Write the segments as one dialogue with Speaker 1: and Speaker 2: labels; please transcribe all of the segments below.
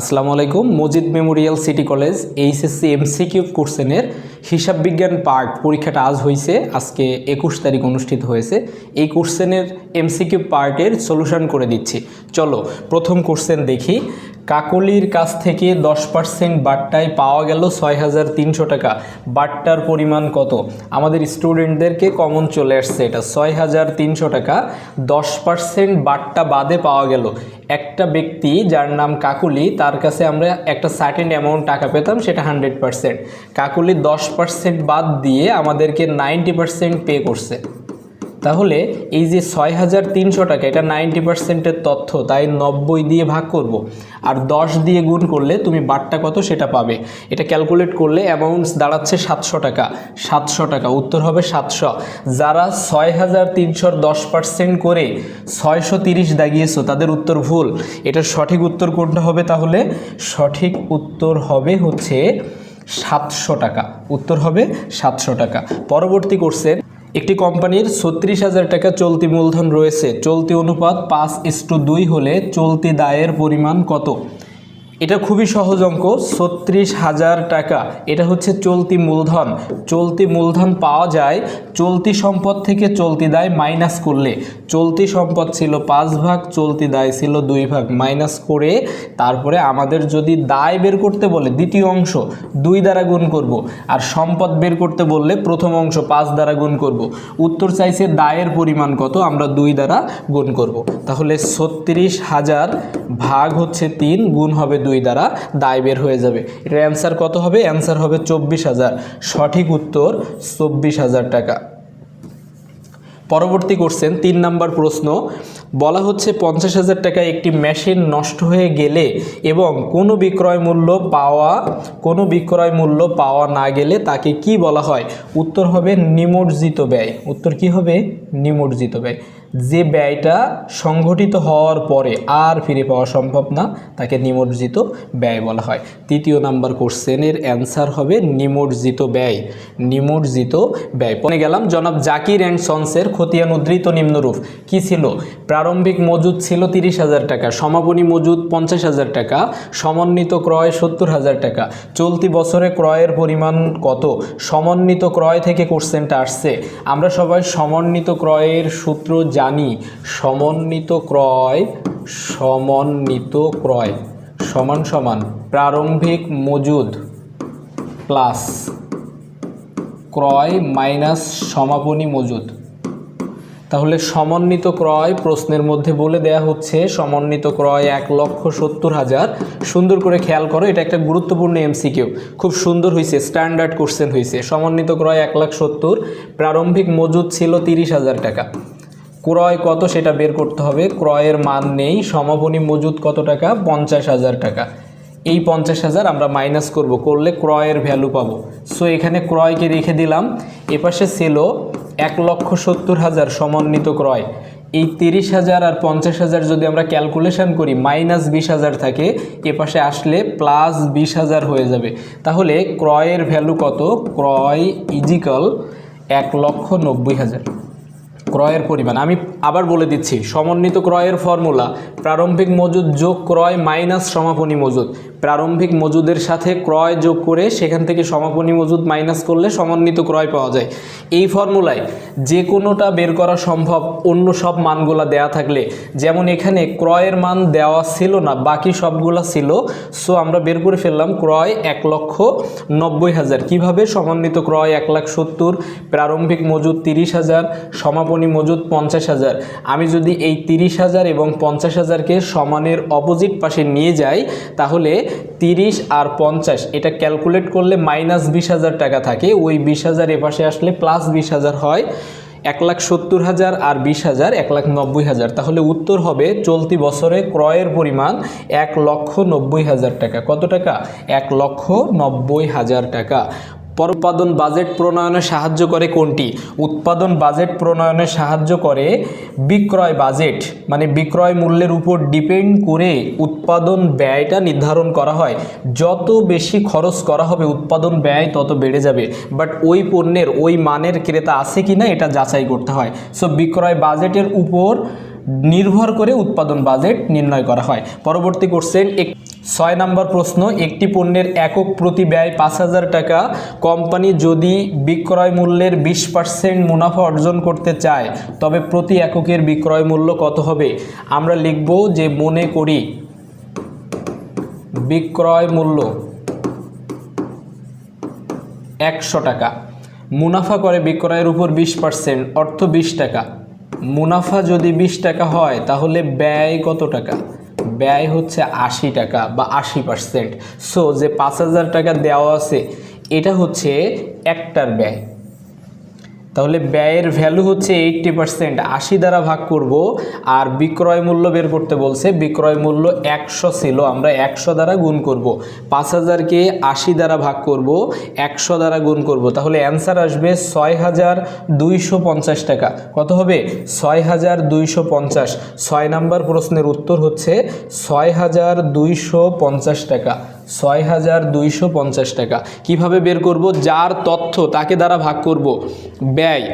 Speaker 1: আসসালামু আলাইকুম। Majid Memorial city college HSC MCQ কোশ্চেনের হিসাব বিজ্ঞান পার্ট পরীক্ষাটা আজ হয়েছে, আজকে 21 তারিখ অনুষ্ঠিত হয়েছে। এই কোশ্চেনের এমসিকিউ পার্টের সলিউশন করে দিচ্ছি। চলো প্রথম কোশ্চেন দেখি। কাকলির কাছ থেকে 10% বাট্টায় পাওয়া গেল 6,300 টাকা। বাট্টার পরিমাণ কত? আমাদের স্টুডেন্টদেরকে কমন চলে আসছে এটা। 6,300 টাকা 10% বাট্টা বাদে পাওয়া গেল। একটা ব্যক্তি যার নাম কাকলি, তার কাছে আমরা একটা সার্টেন অ্যামাউন্ট টাকা পেতাম, সেটা 100%। কাকলি 10% বাদ দিয়ে আমাদেরকে 90% পে করছে। তাহলে এই যে 6,300 টাকা, এটা 90%-এর তথ্য, তাই 90 দিয়ে ভাগ করব, আর 10 দিয়ে গুণ করলে তুমি বাট্টা কত সেটা পাবে। এটা ক্যালকুলেট করলে অ্যামাউন্টস দাঁড়াচ্ছে 700 টাকা। 700 টাকা, উত্তর হবে 700। যারা 6,300 10% করে 630 দাগিয়েছো তাদের উত্তর ভুল। এটার সঠিক উত্তর কোনটা হবে? তাহলে সঠিক উত্তর হবে হচ্ছে 700 টাকা। উত্তর হবে 700 টাকা। পরবর্তী কোশ্চেন, একটি কোম্পানির 36,000 টাকা চলতি মূলধন রয়েছে। চলতি অনুপাত 5:2 হলে চলতি দায়ের পরিমাণ কত? এটা খুবই সহজ অঙ্ক। 36,000 টাকা, এটা হচ্ছে চলতি মূলধন। চলতি মূলধন পাওয়া যায় চলতি সম্পদ থেকে চলতি দায় মাইনাস করলে। চলতি সম্পদ ছিল 5 ভাগ, চলতি দায় ছিল 2 ভাগ, মাইনাস করে তারপরে আমাদের যদি দায় বের করতে বলে দ্বিতীয় অংশ 2 দ্বারা গুণ করব, আর সম্পদ বের করতে বললে প্রথম অংশ 5 দ্বারা গুণ করব। উত্তর চাইছে দায়ের পরিমাণ কত, আমরা 2 দ্বারা গুণ করব। তাহলে 36,000 ভাগ হচ্ছে 3, গুণ হবে 2 দ্বারা, দায় বের হয়ে যাবে। এটার অ্যান্সার কত হবে? অ্যান্সার হবে 24,000। সঠিক উত্তর 24,000 টাকা। পরবর্তী কোশ্চেন, 3 নম্বর প্রশ্ন। বলা হচ্ছে 50,000 টাকায় একটি মেশিন নষ্ট হয়ে গেলে এবং কোনো বিক্রয় মূল্য পাওয়া না গেলে তাকে কি বলা হয়? উত্তর হবে নিমজ্জিত ব্যয়। উত্তর কি হবে? নিমজ্জিত ব্যয়। যে ব্যয়টা সংঘটিত হওয়ার পরে আর ফিরে পাওয়া সম্ভব না, তাকে নিমজ্জিত ব্যয় বলা হয়। 3 নম্বর কোশ্চেনের অ্যান্সার হবে নিমজ্জিত ব্যয়। নিমজ্জিত ব্যয়। পরে গেলাম, জনাব জাকির অ্যান্ড সন্সের খতিয়ান উদ্ধৃত নিম্নরূপ কি ছিল? প্রারম্ভিক মজুদ ছিল 30,000 টাকা, সমাপনী মজুদ 50,000 টাকা, সমন্বিত ক্রয় 70,000 টাকা। চলতি বছরে ক্রয়ের পরিমাণ কত? সমন্বিত ক্রয় থেকে কোশ্চেনটা আসছে। আমরা সবাই সমন্বিত ক্রয়ের সূত্র জানি। সমন্বিত ক্রয় সমান সমান প্রারম্ভিক মজুদ প্লাস ক্রয় মাইনাস সমাপনী মজুদ। তাহলে সমন্বিত ক্রয় প্রশ্নের মধ্যে বলে দেয়া হচ্ছে সমন্বিত ক্রয় 1,70,000। সুন্দর করে খেয়াল করো, এটা একটা গুরুত্বপূর্ণ এমসিকিউ, খুব সুন্দর হয়েছে, স্ট্যান্ডার্ড কোশ্চেন হয়েছে। সমন্বিত ক্রয় 1,70,000, প্রারম্ভিক মজুদ ছিল 30,000 টাকা। ক্রয় কত সেটা বের করতে হবে, ক্রয়ের মান নেই। সমাপনী মজুদ কত টাকা? 50,000 টাকা। এই 50,000 আমরা মাইনাস করলে ক্রয়ের ভ্যালু পাবো। সো এখানে ক্রয়কে রেখে দিলাম। এপাশে ছিল 1,70,000 সমন্বিত ক্রয়। এই 30,000 আর 50,000 যদি আমরা ক্যালকুলেশন করি, মাইনাস 20,000 থাকে, এপাশে আসলে প্লাস 20,000 হয়ে যাবে। তাহলে ক্রয়ের ভ্যালু কত? ক্রয় ইজিক্যাল 1,90,000। ক্রয়ের পরিমাণ আমি আবার বলে দিচ্ছি। সমন্বিত ক্রয়ের ফর্মুলা প্রারম্ভিক মজুদ যোগ ক্রয় মাইনাস সমাপনী মজুদ। প্রারম্ভিক মজুদের সাথে ক্রয় যোগ করে সেখান থেকে সমাপনী মজুদ মাইনাস করলে সমন্বিত ক্রয় পাওয়া যায়। এই ফর্মুলায় যে কোনোটা বের করা সম্ভব অন্য সব মানগুলা দেয়া থাকলে। যেমন এখানে ক্রয়ের মান দেওয়া ছিল না, বাকি সবগুলা ছিল। সো আমরা বের করে ফেললাম ক্রয় 1,90,000। কীভাবে? সমন্বিত ক্রয় 1,70,000, প্রারম্ভিক মজুদ 30,000, সমাপনী মজুদ 50,000। আমি যদি এই 30,000 এবং 50,000-কে সমানের অপোজিট পাশে নিয়ে যাই, তাহলে 30 আর 50 এটা ক্যালকুলেট করলে মাইনাস 20,000 টাকা থাকে। ওই 20,000 এপাশে আসলে প্লাস 20,000 হয়। 1,70,000 আর 20,000 1,90,000। তাহলে উত্তর হবে চলতি বছরে ক্রয়ের পরিমাণ 1,90,000 টাকা। কত টাকা? 1,90,000 টাকা। উৎপাদন বাজেট প্রণয়নে সাহায্য করে কোনটি? উৎপাদন বাজেট প্রণয়নে সাহায্য করে বিক্রয় বাজেট, মানে বিক্রয় মূল্যের উপর ডিপেন্ড করে উৎপাদন ব্যয়টা নির্ধারণ করা হয়। যত বেশি খরচ করা হবে উৎপাদন ব্যয় তত বেড়ে যাবে, বাট ওই পণ্যের ওই মানের ক্রেতা আছে কিনা এটা যাচাই করতে হয়। সো বিক্রয় বাজেটের উপর নির্ভর করে উৎপাদন বাজেট নির্ণয় করা হয়। পরবর্তী কোশ্চেন, 6 নম্বর প্রশ্ন, একটি পণ্যের একক প্রতি ব্যয় 5,000 টাকা। কোম্পানি যদি বিক্রয় মূল্যের 20% মুনাফা অর্জন করতে চায় তবে প্রতি এককের বিক্রয় মূল্য কত হবে? আমরা লিখব যে মনে করি বিক্রয় মূল্য 100 টাকা, মুনাফা করে বিক্রয়ের উপর 20% অর্থ 20 টাকা। মুনাফা যদি 20 টাকা হয় তাহলে ব্যয় কত টাকা? ব্যয় হচ্ছে 80 টাকা বা 80%। সো যে 5,000 টাকা দেওয়া আছে এটা হচ্ছে একটার ব্যয়, তাহলে ব্যয়ের ভ্যালু হচ্ছে 80%, 80 দ্বারা ভাগ করব। আর বিক্রয় মূল্য বের করতে বলছে, বিক্রয় মূল্য 100 ছিল, আমরা 100 দ্বারা গুণ করব। 5,000কে 80 দ্বারা ভাগ করব, 100 দ্বারা গুণ করব, তাহলে অ্যান্সার আসবে 6,250 টাকা। কত হবে? 6,250। 6 নম্বর প্রশ্নের উত্তর হচ্ছে 6,250 টাকা। 6,250 টাকা। কিভাবে বের করব? যার তথ্য তাকে দ্বারা ভাগ করব। ব্যয়,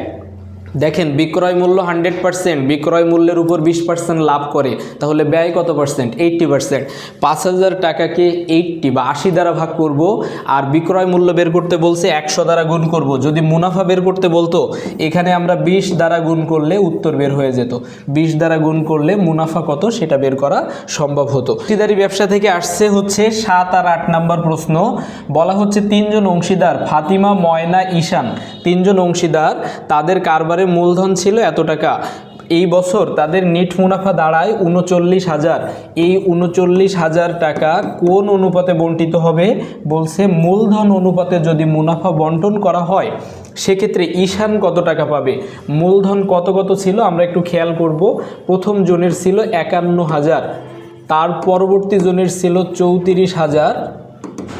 Speaker 1: দেখেন বিক্রয় মূল্য 100%, বিক্রয় মূল্যের উপর 20% লাভ করে, তাহলে ব্যয় কত পার্সেন্ট? 80%। 5,000 টাকাকে 80 বা 80 দ্বারা ভাগ করব, আর বিক্রয় মূল্য বের করতে বলছে 100 দ্বারা গুণ করব। যদি মুনাফা বের করতে বলতো এখানে আমরা 20 দ্বারা গুণ করলে উত্তর বের হয়ে যেত। 20 দ্বারা গুণ করলে মুনাফা কত সেটা বের করা সম্ভব হতো। অংশীদারি ব্যবসা থেকে আসছে হচ্ছে 7 আর 8 নম্বর প্রশ্ন। বলা হচ্ছে 3 জন অংশীদার ফাতিমা, ময়না, ঈশান, 3 জন অংশীদার, তাদের কারবারে মূলধন ছিল এত টাকা। এই বছর তাদের নেট মুনাফা দাঁড়ায় 39,000। এই 39,000 টাকা কোন অনুপাতে বণ্টিত হবে? বলছে মূলধন অনুপাতে যদি মুনাফা বন্টন করা হয় সেক্ষেত্রে ঈশান কত টাকা পাবে? মূলধন কত কত ছিল আমরা একটু খেয়াল করব। প্রথম জনের ছিল 51,000, তার পরবর্তী জনের ছিল 34,000,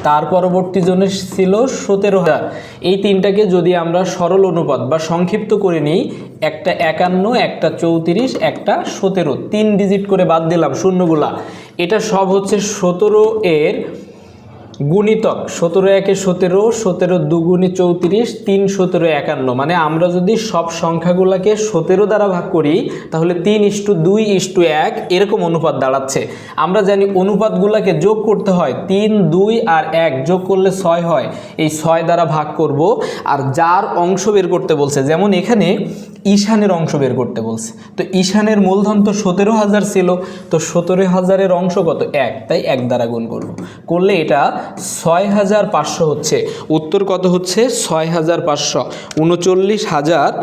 Speaker 1: তার পরবর্তী জনের ছিল 17,000। এই তিনটাকে যদি আমরা সরল অনুপাত বা সংক্ষিপ্ত করে নিই, একটা 51, একটা 34, একটা 17, 3 ডিজিট করে বাদ দিলাম শূন্যগুলা, এটা সব হচ্ছে 17 এর গুণিতক। 17 একে 17, 17 দুগুণে 34, 3 17 51। মানে আমরা যদি সব সংখ্যাগুলোকে 17 দ্বারা ভাগ করি তাহলে 3:2:1 এরকম অনুপাত দাঁড়াচ্ছে। আমরা জানি অনুপাতগুলোকে যোগ করতে হয়, 3, 2 আর 1 যোগ করলে 6 হয়, এই 6 দ্বারা ভাগ করব। আর যার অংশ বের করতে বলছে, যেমন এখানে ঈশানের অংশ বের করতে বলছে, তো ঈশানের মূলধন তো 17,000 ছিল, তো 17,000-এর অংশ কত? 1, তাই 1 দ্বারা গুণ করব, করলে এটা 6,500 হচ্ছে। উত্তর কত হচ্ছে? 6,500। 39,000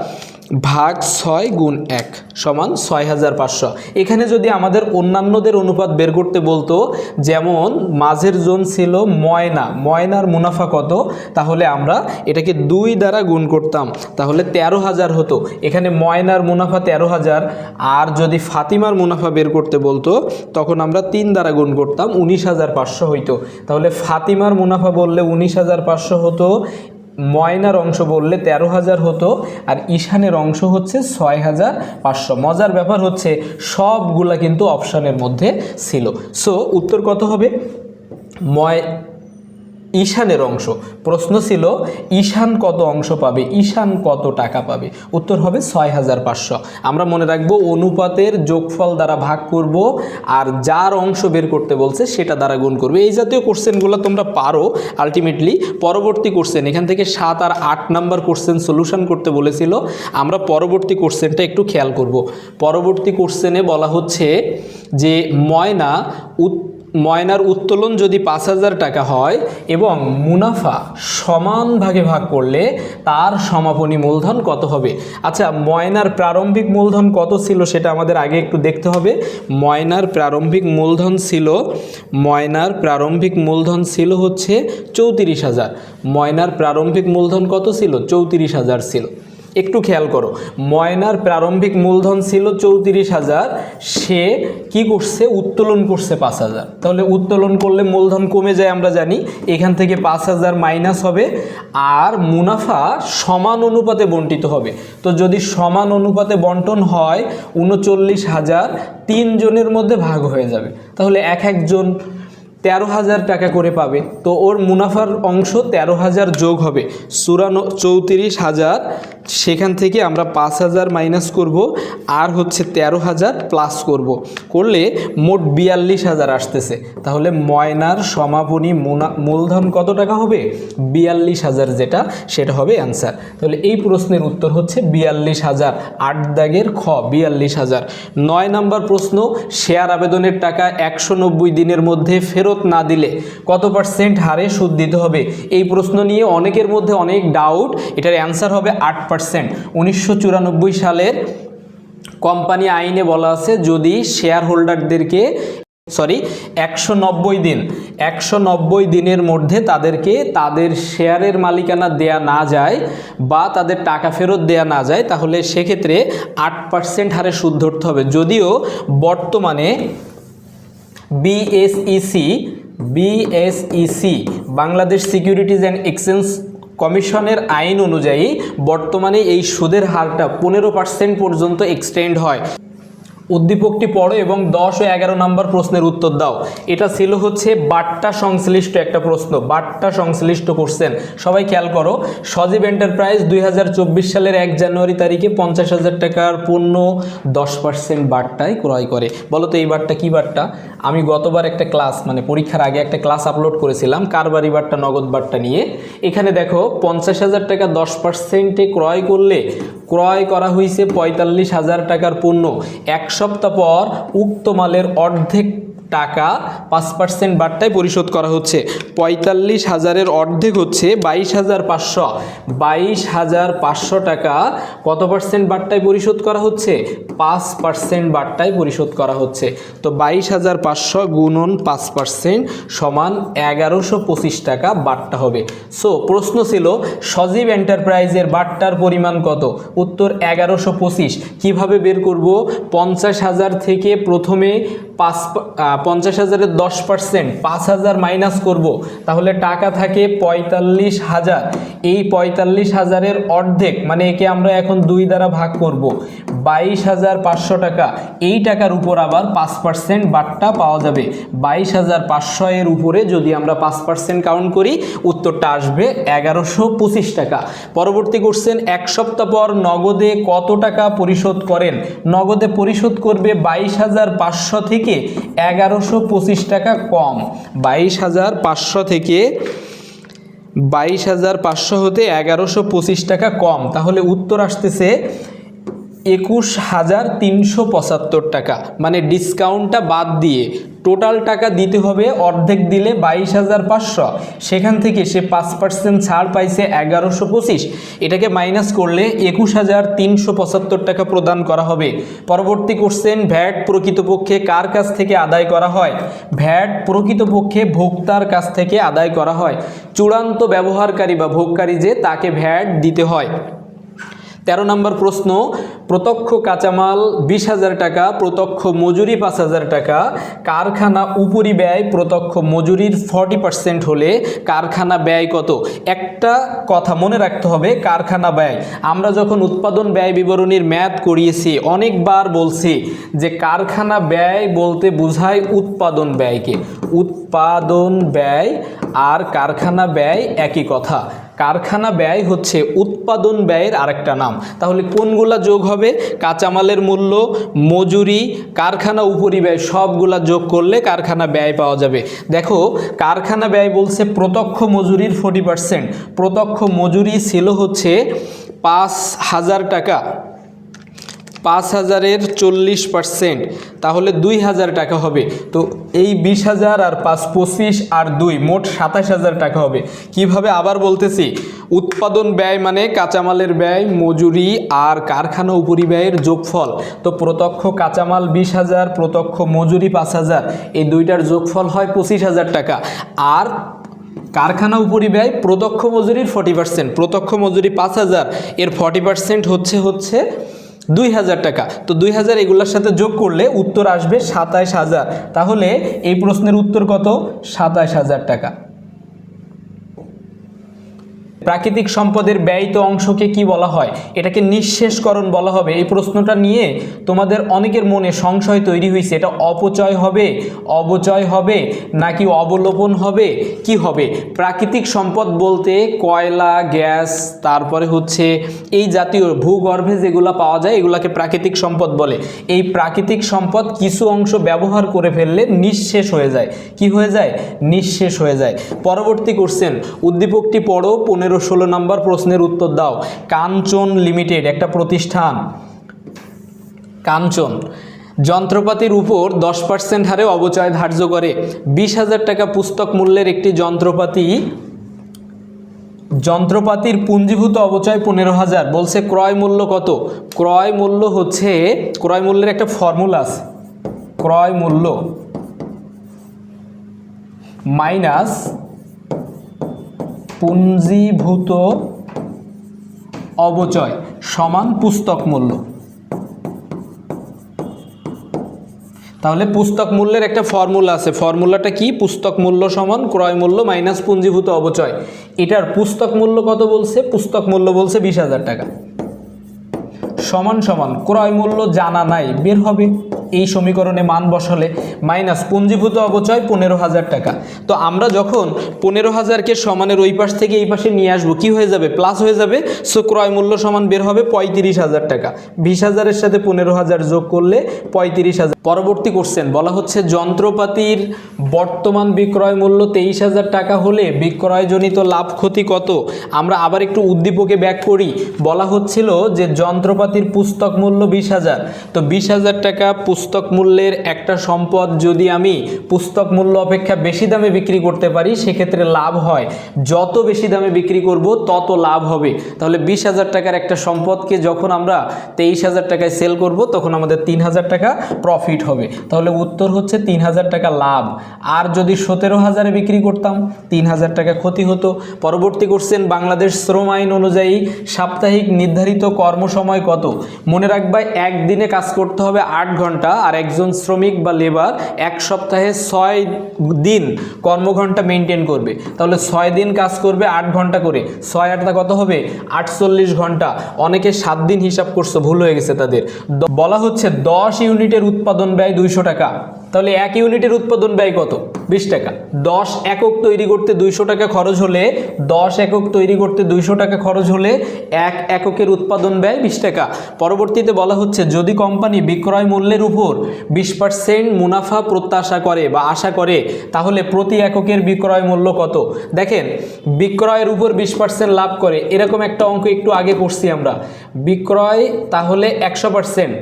Speaker 1: ভাগ 6 গুণ 1 সমান 6,500। এখানে যদি আমাদের অন্যান্যদের অনুপাত বের করতে বলতো, যেমন মাঝের জন ছিল ময়না, ময়নার মুনাফা কত, তাহলে আমরা এটাকে 2 দ্বারা গুণ করতাম, তাহলে 13,000 হতো। এখানে ময়নার মুনাফা 13,000। আর যদি ফাতিমার মুনাফা বের করতে বলতো তখন আমরা 3 দ্বারা গুণ করতাম, 19,500 হইতো। তাহলে ফাতিমার মুনাফা বললে 19,500 হতো, ময়নার অংশ বললে 13,000 হতো, আর ঈশানের অংশ হচ্ছে 6,500। মজার ব্যাপার হচ্ছে সবগুলা কিন্তু অপশানের মধ্যে ছিল। সো উত্তর কত হবে? ঈশানের অংশ। প্রশ্ন ছিল ঈশান কত অংশ পাবে, ঈশান কত টাকা পাবে? উত্তর হবে 6,500। আমরা মনে রাখবো অনুপাতের যোগফল দ্বারা ভাগ করব, আর যার অংশ বের করতে বলছে সেটা দ্বারা গুণ করবে। এই জাতীয় কোশ্চেনগুলো তোমরা পারো আলটিমেটলি। পরবর্তী কোশ্চেন, এখান থেকে 7 আর 8 নাম্বার কোশ্চেন সলিউশন করতে বলেছিল, আমরা পরবর্তী কোশ্চেনটা একটু খেয়াল করব। পরবর্তী কোশ্চেনে বলা হচ্ছে যে ময়নার উত্তোলন যদি 5,000 টাকা হয় এবং মুনাফা সমান ভাগে ভাগ করলে তার সমাপনী মূলধন কত হবে? আচ্ছা, ময়নার প্রারম্ভিক মূলধন কত ছিল সেটা আমাদের আগে একটু দেখতে হবে। ময়নার প্রারম্ভিক মূলধন ছিল হচ্ছে 34,000। ময়নার প্রারম্ভিক মূলধন কত ছিল? 34,000 ছিল। একটু খেয়াল করো, ময়নার প্রারম্ভিক মূলধন ছিল 34,000, সে কি করছে? উত্তোলন করছে 5,000। তাহলে উত্তোলন করলে মূলধন কমে যায় আমরা জানি, এখান থেকে 5,000 মাইনাস হবে, আর মুনাফা সমান অনুপাতে বণ্টিত হবে। তো যদি সমান অনুপাতে বন্টন হয় 39,000 3 জনের মধ্যে ভাগ হয়ে যাবে, তাহলে এক একজন 13,000 টাকা করে পাবে। তো ওর মুনাফার অংশ 13,000 যোগ হবে 34,000, সেখান থেকে আমরা 5,000 মাইনাস করব, আর হচ্ছে 13,000 প্লাস করলে মোট 42,000 আসতেছে। তাহলে ময়নার সমাপনী মূলধন কত টাকা হবে? 42,000, যেটা সেটা হবে অ্যান্সার। তাহলে এই প্রশ্নের উত্তর হচ্ছে 42,000, 8 দাগের খ 42,000। 9 নম্বর প্রশ্ন, শেয়ার আবেদনের টাকা 190 দিনের মধ্যে ফেরত না দিলে কত % হারে সুদ দিতে হবে? এই প্রশ্ন নিয়ে অনেকের মধ্যে অনেক ডাউট। এটার অ্যান্সার হবে 8%। 1994 সালের কোম্পানি আইনে বলা আছে, যদি শেয়ার হোল্ডারদেরকে 190 দিনের মধ্যে তাদেরকে তাদের শেয়ারের মালিকানা দেয়া না যায় বা তাদের টাকা ফেরত দেয়া না যায়, তাহলে সেক্ষেত্রে 8% হারে সুদ ধরতে হবে। যদিও বর্তমানে BSEC Bangladesh securities and exchange কমিশনের আইন অনুযায়ী বর্তমানে এই সুদের হারটা 15% পর্যন্ত এক্সটেন্ড হয়। উদ্দীপকটি পড়ো এবং 10 ও 11 নম্বর প্রশ্নের উত্তর দাও। এটা ছিল হচ্ছে বাট্টা সংশ্লিষ্ট একটা প্রশ্ন, বাট্টা সংশ্লিষ্ট কোশ্চেন। সবাই খেয়াল করো, সজীব এন্টারপ্রাইজ 2024 সালের 1 জানুয়ারি তারিখে 50,000 টাকার পণ্য 10% বাট্টায় ক্রয় করে। বলো তো এই বাট্টা কি বাট্টা? আমি গতবার একটা ক্লাস, মানে পরীক্ষার আগে একটা ক্লাস আপলোড করেছিলাম কারবারি বাট্টা, নগদ বাট্টা নিয়ে। এখানে দেখো 50,000 টাকা 10%-এ ক্রয় করলে ক্রয় করা হয়েছে 45,000 টাকার পণ্য। 1 সপ্তাহ পর উক্ত মালের অর্ধেক টাকা 5% বাট্টায় পরিশোধ করা হচ্ছে। 45,000-এর অর্ধেক হচ্ছে 22,500। 22,500 টাকা কত % বাট্টায় পরিশোধ করা হচ্ছে? 5% বাট্টায় পরিশোধ করা হচ্ছে। তো 22,500 গুণন 5% সমান 1125 টাকা বাট্টা হবে। সো প্রশ্ন ছিল সজীব এন্টারপ্রাইজের বাট্টার পরিমাণ কত? উত্তর 1125। কিভাবে বের করব? 50,000 থেকে প্রথমে 50,000-এর 10% 5,000 মাইনাস করব, তাহলে টাকা থাকে 45,000। এই 45,000-এর অর্ধেক, মানে একে আমরা এখন 2 দ্বারা ভাগ করব, 22,500 টাকা। এই টাকার উপর আবার 5% বাট্টা পাওয়া যাবে। 22,500 এর উপরে যদি আমরা 5% কাউন্ট করি, উত্তরটা আসবে 1125 টাকা। পরবর্তী কোশ্চেন, 1 সপ্তাহ পর নগদে কত টাকা পরিশোধ করেন? নগদে পরিশোধ করবে 22,500 থেকে 1125 টাকা কম। 22,500 থেকে 22,500 হতে 1125 টাকা কম। তাহলে উত্তর আসতেছে 21,375 টাকা। মানে ডিসকাউন্টটা বাদ দিয়ে টোটাল টাকা দিতে হবে, অর্ধেক দিলে 22,500, সেখান থেকে সে 5% ছাড় পাইছে 1125, এটাকে মাইনাস করলে 21,375 টাকা প্রদান করা হবে। পরবর্তী কোশ্চেন, ভ্যাট প্রকৃতপক্ষে কার কাছ থেকে আদায় করা হয়? ভ্যাট প্রকৃতপক্ষে ভোক্তার কাছ থেকে আদায় করা হয়। চূড়ান্ত ব্যবহারকারী বা ভোগকারী যে, তাকে ভ্যাট দিতে হয়। 13 নম্বর প্রশ্ন, প্রত্যক্ষ কাঁচামাল 20,000 টাকা, প্রত্যক্ষ মজুরি 5,000 টাকা, কারখানা উপরিব্যয় প্রত্যক্ষ মজুরির 40% হলে কারখানা ব্যয় কত? একটা কথা মনে রাখতে হবে, কারখানা ব্যয় আমরা যখন উৎপাদন ব্যয় বিবরণীর ম্যাথ করিয়েছি অনেকবার বলছি যে কারখানা ব্যয় বলতে বোঝায় উৎপাদন ব্যয়কে। উৎপাদন ব্যয় আর কারখানা ব্যয় একই কথা। কারখানা ব্যয় হচ্ছে উৎপাদন ব্যয়ের আরেকটা নাম। তাহলে কোনগুলা যোগ হবে? কাঁচামালের মূল্য, মজুরি, কারখানা উপরিব্যয় সবগুলা যোগ করলে কারখানা ব্যয় পাওয়া যাবে। দেখো, কারখানা ব্যয় বলছে প্রত্যক্ষ মজুরির 40%। প্রত্যক্ষ মজুরি ছিল হচ্ছে 5,000 টাকা, 5,000-এর 40%, তাহলে 2,000 টাকা হবে। তো এই 20,000 আর 5, 25 আর 2 মোট 27,000 টাকা হবে। কিভাবে? আবার বলতেছি, উৎপাদন ব্যয় মানে কাঁচামালের ব্যয়, মজুরি আর কারখানা উপরিব্যয়ের যোগফল। তো প্রত্যক্ষ কাঁচামাল 20,000, প্রত্যক্ষ মজুরি 5,000, এই দুইটার যোগফল হয় 25,000 টাকা। আর কারখানা উপরিব্যয় প্রত্যক্ষ মজুরির 40%, প্রত্যক্ষ মজুরি 5,000, এর 40% হচ্ছে 2,000 টাকা। তো 2,000 এগুলোর সাথে যোগ করলে উত্তর আসবে 27,000। তাহলে এই প্রশ্নের উত্তর কত? 27,000 টাকা। প্রাকৃতিক সম্পদের ব্যয়িত অংশকে কি বলা হয়? এটাকে নিঃশেষকরণ বলা হবে। এই প্রশ্নটা নিয়ে তোমাদের অনেকের মনে সংশয় তৈরি হয়েছে, এটা অপচয় হবে, অবচয় হবে নাকি অবলোপন হবে, কি হবে? প্রাকৃতিক সম্পদ বলতে কয়লা, গ্যাস, তারপরে হচ্ছে এই জাতীয় ভূগর্ভে যেগুলো পাওয়া যায় এগুলাকে প্রাকৃতিক সম্পদ বলে। এই প্রাকৃতিক সম্পদ কিছু অংশ ব্যবহার করে ফেললে নিঃশেষ হয়ে যায়। কি হয়ে যায়? নিঃশেষ হয়ে যায়। পরবর্তী কোশ্চেন, উদ্দীপকটি পড়ো, 15-16 নম্বর প্রশ্নের উত্তর দাও। কাঞ্চন লিমিটেড একটা প্রতিষ্ঠান, কাঞ্চন যন্ত্রপাতির উপর 10% হারে অবচয় ধার্য করে। 20,000 টাকা পুস্তক মূল্যের একটি যন্ত্রপাতির পুঞ্জীভূত অবচয় 15,000, বলছে ক্রয় মূল্য কত? ক্রয় মূল্য হচ্ছে, ক্রয় মূল্যের একটা ফর্মুলা আছে, ক্রয় মূল্য মাইনাস পুঞ্জীভূত অবচয় সমান পুস্তক মূল্য। তাহলে পুস্তক মূল্যের একটা ফর্মুলা আছে, ফর্মুলাটা কি? পুস্তক মূল্য সমান ক্রয় মূল্য মাইনাস পুঞ্জীভূত অবচয়। এটার পুস্তক মূল্য কত বলছে? পুস্তক মূল্য বলছে 20,000 টাকা, সমান সমান ক্রয় মূল্য জানা নাই, বের হবে এই সমীকরণে মান বসালে, মাইনাস পুঞ্জীভূত অবচয় 15,000 টাকা। তো আমরা যখন 15,000কে সমানের ওই পাশ থেকে এই পাশে নিয়ে আসবো, কি হয়ে যাবে? প্লাস হয়ে যাবে। সো ক্রয় মূল্য সমান বের হবে 35,000 টাকা। 20,000-এর সাথে 15,000 যোগ করলে 35,000। পরবর্তী কোশ্চেন বলা হচ্ছে যন্ত্রপাতির বর্তমান বিক্রয় মূল্য 23,000 টাকা হলে বিক্রয়জনিত লাভ ক্ষতি কত? আমরা আবার একটু উদ্দীপকে ব্যাক করি। বলা হচ্ছিল যে যন্ত্রপাতির পুস্তক মূল্য 20,000, তো 20,000 টাকা পুস্তক মূল্যের একটা সম্পদ যদি আমি পুস্তক মূল্য অপেক্ষা বেশি দামে বিক্রি করতে পারি সেক্ষেত্রে লাভ হয়। যত বেশি দামে বিক্রি করব তত লাভ হবে। তাহলে 20,000 টাকার একটা সম্পদকে যখন আমরা 23,000 টাকায় সেল করব তখন আমাদের 3,000 টাকা প্রফিট হবে। তাহলে উত্তর হচ্ছে 3,000 টাকা লাভ। আর যদি 17,000-এ বিক্রি করতাম 3,000 টাকা ক্ষতি হতো। পরবর্তী কোশ্চেন, বাংলাদেশ শ্রম আইন অনুযায়ী সাপ্তাহিক নির্ধারিত কর্মসময় কত? মনে রাখবা একদিনে কাজ করতে হবে 8 ঘন্টা, আর একজন শ্রমিক বা লেবার এক সপ্তাহে 6 দিন কর্মঘণ্টা মেনটেন করবে। তাহলে 6 দিন কাজ করবে 8 ঘন্টা করে, 6-8 কত হবে? 48 ঘন্টা। অনেকে 7 দিন হিসাব করছে, ভুল হয়ে গেছে তাদের। বলা হচ্ছে 10 ইউনিটের উৎপাদন ব্যয় 200 টাকা। তাহলে 1 ইউনিটের উৎপাদন ব্যয় কত? 20 টাকা। 10 একক তৈরি করতে 200 টাকা খরচ হলে, 10 একক তৈরি করতে 200 টাকা খরচ হলে 1 এককের উৎপাদন ব্যয় 20 টাকা। পরবর্তীতে বলা হচ্ছে যদি কোম্পানি বিক্রয় মূল্যের উপর 20% মুনাফা প্রত্যাশা করে বা আশা করে তাহলে প্রতি এককের বিক্রয় মূল্য কত? দেখেন, বিক্রয়ের উপর 20% লাভ করে, এরকম একটা অঙ্ক একটু আগে করছি আমরা। বিক্রয় তাহলে 100%,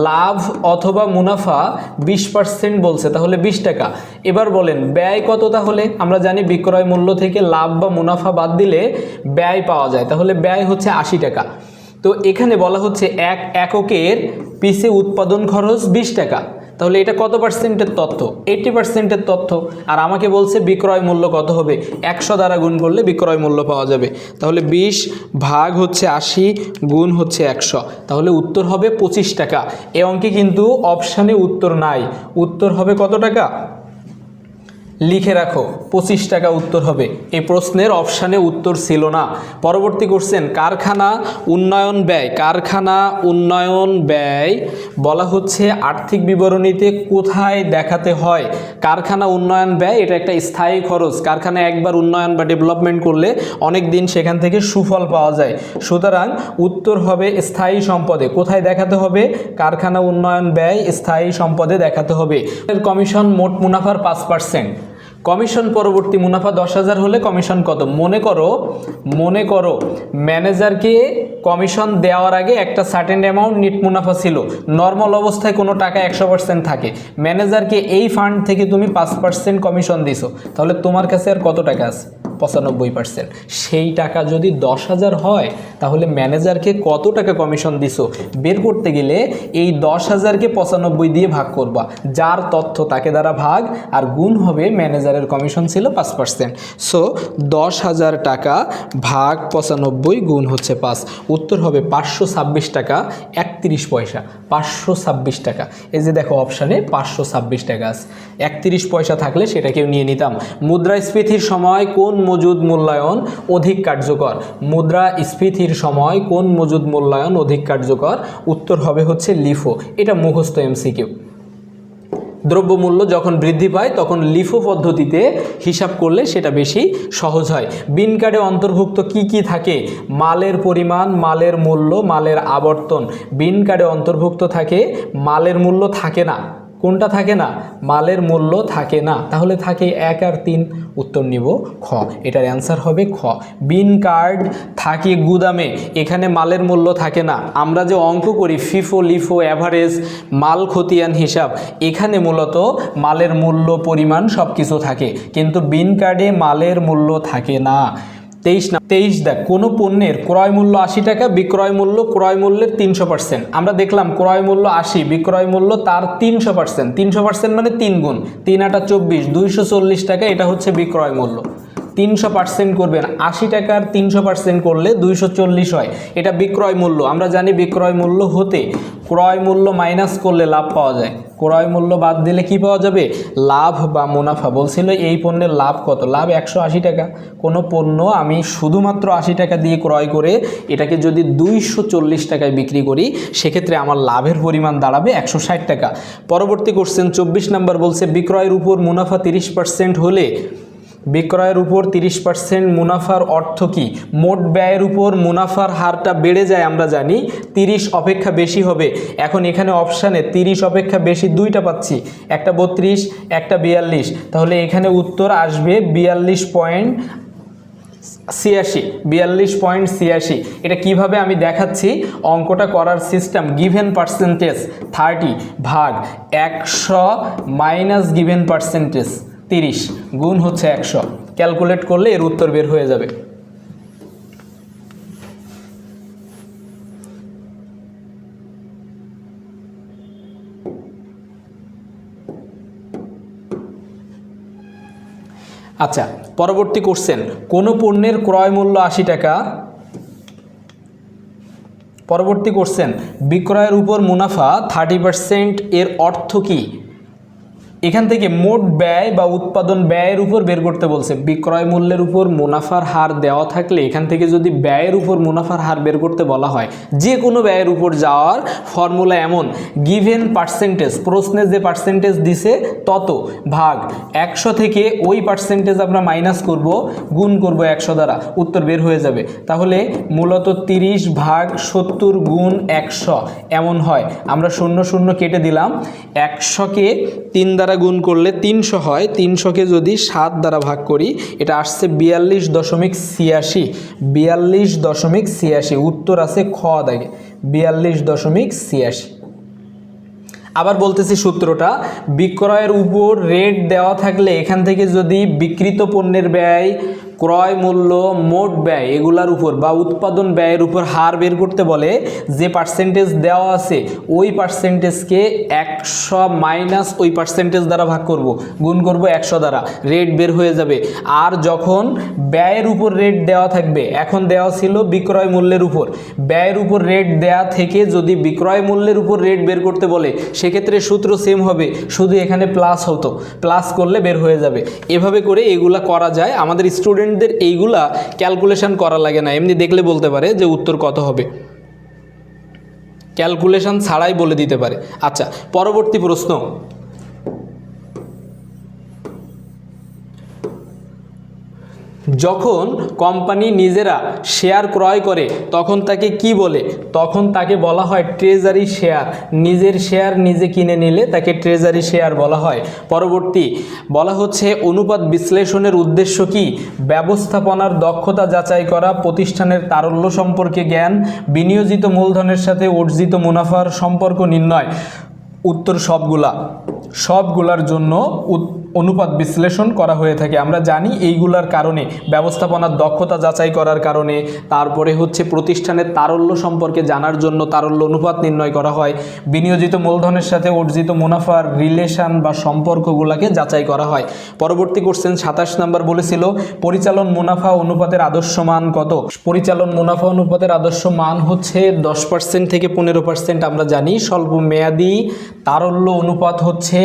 Speaker 1: লাভ অথবা মুনাফা 20% বলছে, তাহলে 20 টাকা। এবার বলেন ব্যয় কত? তাহলে আমরা জানি বিক্রয় মূল্য থেকে লাভ বা মুনাফা বাদ দিলে ব্যয় পাওয়া যায়, তাহলে ব্যয় হচ্ছে 80 টাকা। তো এখানে বলা হচ্ছে 1 এককের পিছে উৎপাদন খরচ 20 টাকা। তাহলে এটা কত পার্সেন্টের তথ্য? 80%-এর তথ্য। আর আমাকে বলছে বিক্রয় মূল্য কত হবে? 100 দ্বারা গুণ করলে বিক্রয় মূল্য পাওয়া যাবে। তাহলে 20 ভাগ হচ্ছে 80 গুণ হচ্ছে 100, তাহলে উত্তর হবে 25 টাকা। এই অঙ্কে কিন্তু অপশানে উত্তর নাই, উত্তর হবে কত টাকা? লিখে রাখো, 25 টাকা উত্তর হবে। এই প্রশ্নের অপশানে উত্তর ছিল না। পরবর্তী কোশ্চেন, কারখানা উন্নয়ন ব্যয়। কারখানা উন্নয়ন ব্যয় বলা হচ্ছে আর্থিক বিবরণীতে কোথায় দেখাতে হয়? কারখানা উন্নয়ন ব্যয় এটা একটা স্থায়ী খরচ। কারখানা একবার উন্নয়ন বা ডেভেলপমেন্ট করলে অনেক দিন সেখান থেকে সুফল পাওয়া যায়। সুতরাং উত্তর হবে স্থায়ী সম্পদে। কোথায় দেখাতে হবে? কারখানা উন্নয়ন ব্যয় স্থায়ী সম্পদে দেখাতে হবে। কমিশন মোট মুনাফার 5%। কমিশন পরবর্তী মুনাফা 10,000 হলে কমিশন কত? মনে করো ম্যানেজারকে কমিশন দেওয়ার আগে একটা সার্টেন অ্যামাউন্ট নেট মুনাফা ছিল। নর্মাল অবস্থায় কোনো টাকা 100% থাকে, ম্যানেজারকে এই ফান্ড থেকে তুমি 5% কমিশন দিছো, তাহলে তোমার কাছে আর কত টাকা আছে? 95%। সেই টাকা যদি 10,000 হয় তাহলে ম্যানেজারকে কত টাকা কমিশন দিছো বের করতে গেলে এই 10,000-কে 95 দিয়ে ভাগ করবা, যার তথ্য তাকে দ্বারা ভাগ, আর গুণ হবে ম্যানেজারের কমিশন ছিল 5%। সো 10,000 টাকা ভাগ 95 গুণ হচ্ছে 5, উত্তর হবে 526 টাকা 31 পয়সা। 526 টাকা, এই যে দেখো অপশানে 526 টাকা আছে। 31 পয়সা থাকলে সেটাকেও নিয়ে নিতাম। মুদ্রাস্ফীতির সময় কোন মজুদ মূল্যায়ন অধিক কার্যকর? মুদ্রাস্ফীতির সময় কোন মজুদ মূল্যায়ন অধিক কার্যকর? উত্তর হবে হচ্ছে লিফো। এটা মুখস্থ এমসিকিউ। দ্রব্যমূল্য যখন বৃদ্ধি পায় তখন লিফো পদ্ধতিতে হিসাব করলে সেটা বেশি সহজ হয়। বিন কার্ডে অন্তর্ভুক্ত কি কি থাকে? মালের পরিমাণ, মালের মূল্য, মালের আবর্তন। বিন কার্ডে অন্তর্ভুক্ত থাকে মালের মূল্য থাকে না। কোনটা থাকে না? মালের মূল্য থাকে না। তাহলে থাকে 1 আর 3। উত্তর নিব খ, এটার অ্যান্সার হবে খ। বিন কার্ড থাকে গুদামে, এখানে মালের মূল্য থাকে না। আমরা যে অঙ্ক করি ফিফো, লিফো, অ্যাভারেজ, মাল খতিয়ান হিসাব, এখানে মূলত মালের মূল্য, পরিমাণ সব কিছু থাকে, কিন্তু বিন কার্ডে মালের মূল্য থাকে না। 23 দেখ, কোনো পণ্যের ক্রয় মূল্য 80 টাকা, বিক্রয় মূল্য ক্রয় মূল্যের 300%। আমরা দেখলাম ক্রয় মূল্য 80, বিক্রয় মূল্য তার 300%। 300% মানে 3 গুণ, 3 আটা 24, 240 টাকা, এটা হচ্ছে বিক্রয় মূল্য। 300% করবেন, 80 টাকার 300% করলে 240 হয়, এটা বিক্রয় মূল্য। আমরা জানি বিক্রয় মূল্য হতে ক্রয় মূল্য মাইনাস করলে লাভ পাওয়া যায়। ক্রয় মূল্য বাদ দিলে কি পাওয়া যাবে? লাভ বা মুনাফা। বলছিল এই পণ্যের লাভ কত? লাভ 180 টাকা। কোনো পণ্য আমি শুধুমাত্র 80 টাকা দিয়ে ক্রয় করে এটাকে যদি 240 টাকায় বিক্রি করি, সেক্ষেত্রে আমার লাভের পরিমাণ দাঁড়াবে 160 টাকা। পরবর্তী কোশ্চেন 24 নম্বর বলছে বিক্রয়ের উপর মুনাফা 30% হলে, বিক্রয়ের উপর 30% মুনাফার অর্থ কি? মোট ব্যয়ের উপর মুনাফার হারটা বেড়ে যায়, আমরা জানি 30 অপেক্ষা বেশি হবে। এখন এখানে অপশানে 30 অপেক্ষা বেশি দুইটা পাচ্ছি, একটা 32, একটা 42। তাহলে এখানে উত্তর আসবে 42.86। এটা কিভাবে আমি দেখাচ্ছি, অঙ্কটা করার সিস্টেম, গিভেন পার্সেন্টেজ 30 ভাগ 100 মাইনাস গিভেন পার্সেন্টেজ 30 গুণ হচ্ছে 100। ক্যালকুলেট করলে এর উত্তর বের হয়ে যাবে। আচ্ছা, পরবর্তী কোশ্চেন, কোনো পণ্যের ক্রয় মূল্য 80 টাকা। পরবর্তী কোশ্চেন, বিক্রয়ের উপর মুনাফা 30%, এর অর্থ কি? এখান থেকে মোট ব্যয় বা উৎপাদন ব্যয়ের উপর বের করতে বলছে। বিক্রয় মূল্যের উপর মুনাফার হার দেওয়া থাকলে এখান থেকে যদি ব্যয়ের উপর মুনাফার হার বের করতে বলা হয়, যে কোনো ব্যয়ের উপর যাওয়ার ফর্মুলা এমন, গিভেন পার্সেন্টেজ, প্রশ্নে যে পার্সেন্টেজ দিছে তত ভাগ 100 থেকে ওই পার্সেন্টেজ আমরা মাইনাস করব, গুণ করব 100 দ্বারা, উত্তর বের হয়ে যাবে। তাহলে মূলত 30 ভাগ 70 গুণ 100 এমন হয়। আমরা 0 0 কেটে দিলাম, 100কে 3 দ্বারা গুণ করলে 300 হয়, 300কে যদি 7 দ্বারা ভাগ করি, এটা আসছে 42.86। 42.86, উত্তর আছে খ দাগে, 42.86। আবার বলতেছি সূত্রটা, বিক্রয়ের উপর রেট দেওয়া থাকলে এখান থেকে যদি বিক্রিত পণ্যের ব্যয়, ক্রয় মূল্য, মোট ব্যয় এগুলার উপর বা উৎপাদন ব্যয়ের উপর হার বের করতে বলে, যে পার্সেন্টেজ দেওয়া আছে ওই পার্সেন্টেজকে 100 মাইনাস ওই পার্সেন্টেজ দ্বারা ভাগ করব, গুণ করব 100 দ্বারা, রেট বের হয়ে যাবে। আর যখন ব্যয়ের উপর রেট দেওয়া থাকবে, এখন দেওয়া ছিল বিক্রয় মূল্যের উপর, ব্যয়ের উপর রেট দেওয়া থেকে যদি বিক্রয় মূল্যের উপর রেট বের করতে বলে, সেক্ষেত্রে সূত্র সেম হবে, শুধু এখানে প্লাস হতো, প্লাস করলে বের হয়ে যাবে। এভাবে করে এগুলা করা যায়। আমাদের স্টুডেন্টদের এইগুলা ক্যালকুলেশন করা লাগে না, এমনি দেখলে বলতে পারে যে উত্তর কত হবে, ক্যালকুলেশন ছাড়াই বলে দিতে পারে। আচ্ছা, পরবর্তী প্রশ্ন, যখন কোম্পানি নিজেরা শেয়ার ক্রয় করে তখন তাকে কি বলে? তখন তাকে বলা হয় ট্রেজারি শেয়ার। নিজের শেয়ার নিজে কিনে নিলে তাকে ট্রেজারি শেয়ার বলা হয়। পরবর্তী বলা হচ্ছে অনুপাত বিশ্লেষণের উদ্দেশ্য কি? ব্যবস্থাপনার দক্ষতা যাচাই করা, প্রতিষ্ঠানের তারল্য সম্পর্কে জ্ঞান, বিনিয়োজিত মূলধনের সাথে অর্জিত মুনাফার সম্পর্ক নির্ণয়। উত্তর সবগুলার জন্য অনুপাত বিশ্লেষণ করা হয়ে থাকে। আমরা জানি এইগুলার কারণে, ব্যবস্থাপনার দক্ষতা যাচাই করার কারণে, তারপরে হচ্ছে প্রতিষ্ঠানের তারল্য সম্পর্কে জানার জন্য তারল্য অনুপাত নির্ণয় করা হয়, বিনিয়োজিত মূলধনের সাথে অর্জিত মুনাফার রিলেশন বা সম্পর্কগুলোকে যাচাই করা হয়। পরবর্তী কোশ্চেন 27 নম্বর বলেছিল পরিচালন মুনাফা অনুপাতের আদর্শ মান কত? পরিচালন মুনাফা অনুপাতের আদর্শ মান হচ্ছে 10% থেকে 15%। আমরা জানি স্বল্প মেয়াদি তারল্য অনুপাত হচ্ছে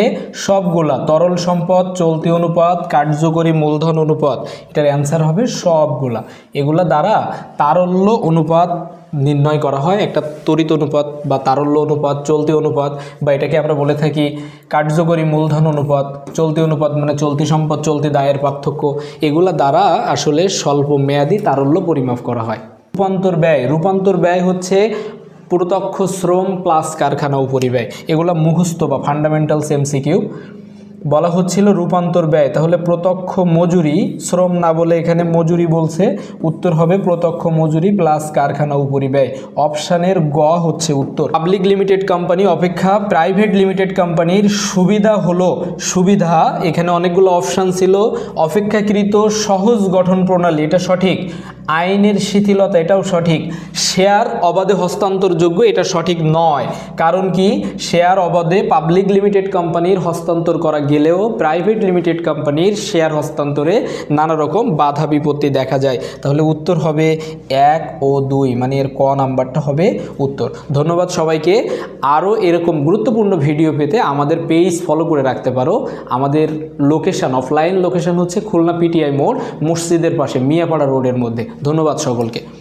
Speaker 1: সবগুলা তরল সম্পদ, অনুপাত, চলতি অনুপাত, কার্যকরী মূলধন অনুপাত, এটার অ্যান্সার হবে সবগুলা। এগুলা দ্বারা তারল্য অনুপাত নির্ণয় করা হয়, একটা তড়িৎ অনুপাত বা তারল্য অনুপাত, চলতি অনুপাত, বা এটাকে আমরা বলে থাকি কার্যকরী মূলধন অনুপাত। চলতি অনুপাত মানে চলতি সম্পদ চলতি দায়ের পার্থক্য, এগুলা দ্বারা আসলে স্বল্প মেয়াদি তারল্য পরিমাপ করা হয়। রূপান্তর ব্যয় হচ্ছে প্রত্যক্ষ শ্রম প্লাস কারখানা উপরিব্যয়। এগুলো মুখস্থ বা ফান্ডামেন্টালস এমসিকিউ। বলা হচ্ছিল রূপান্তর ব্যয়, তাহলে প্রত্যক্ষ মজুরি, শ্রম না বলে এখানে মজুরি বলছে, উত্তর হবে প্রত্যক্ষ মজুরি প্লাস কারখানা উপরিব্যয়। অপশানের গ হচ্ছে উত্তর। পাবলিক লিমিটেড কোম্পানি অপেক্ষা প্রাইভেট লিমিটেড কোম্পানির সুবিধা হলো, সুবিধা এখানে অনেকগুলো অপশান ছিল, অপেক্ষাকৃত সহজ গঠন প্রণালী, এটা সঠিক। আইনের শিথিলতা, এটাও সঠিক। শেয়ার অবাধে হস্তান্তরযোগ্য, এটা সঠিক নয়। কারণ কি, শেয়ার অবাধে পাবলিক লিমিটেড কোম্পানির হস্তান্তর করা গেলেও প্রাইভেট লিমিটেড কোম্পানির শেয়ার হস্তান্তরে নানা রকম বাধা বিপত্তি দেখা যায়। তাহলে উত্তর হবে 1 ও 2, মানে এর ক নাম্বারটা হবে উত্তর। ধন্যবাদ সবাইকে। আরও এরকম গুরুত্বপূর্ণ ভিডিও পেতে আমাদের পেজ ফলো করে রাখতে পারো। আমাদের লোকেশন, অফলাইন লোকেশন হচ্ছে খুলনা পিটিআই মোড়, মসজিদের পাশে, মিয়াপাড়া রোডের মধ্যে। ধন্যবাদ সকলকে।